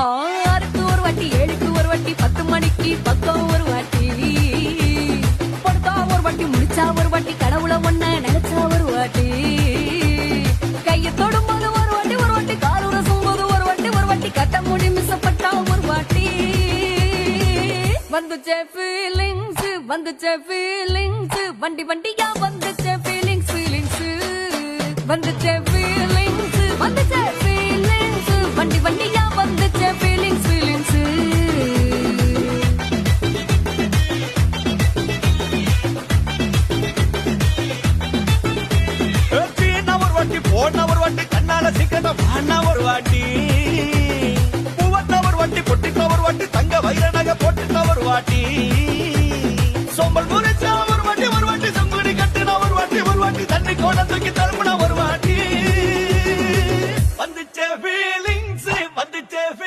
6க்கு ஒரு வாட்டி 7க்கு ஒரு வாட்டி 10 மணிக்கு பக்கம் ஒரு வாட்டி படுத்தா ஒரு வாட்டி முடிச்சா ஒரு வாட்டி கடவுளை ஒன்ன நினைச்சா ஒரு வாட்டி கையை தொடும்போது ஒரு வாட்டி காலுற சும்போது ஒரு வாட்டி கட்ட முடி மிசப்பட்டா ஒரு வாட்டி வந்துச்சே ஃபீலிங்ஸ் வண்டி வண்டியா வந்துச்சே ஃபீலிங்ஸ் வந்துச்சே ஃபீலிங்ஸ் வண்டி வண்டியா வந்துச்சே ஃபீலிங்ஸ் போன ஒரு வாட்டி கண்ணால சிக்கன வாண்ணா ஒரு வாட்டி பூவண்ணா ஒரு வாட்டி பொட்டிட்ட ஒரு வாட்டி தங்க வைர நகை போட்டுட்ட ஒரு வாட்டி சோம்பல் முறைச்சா ஒரு வாட்டி சொங்குடி கட்டின ஒரு வாட்டி தண்ணி கோட தூக்கி தருமனா ஒரு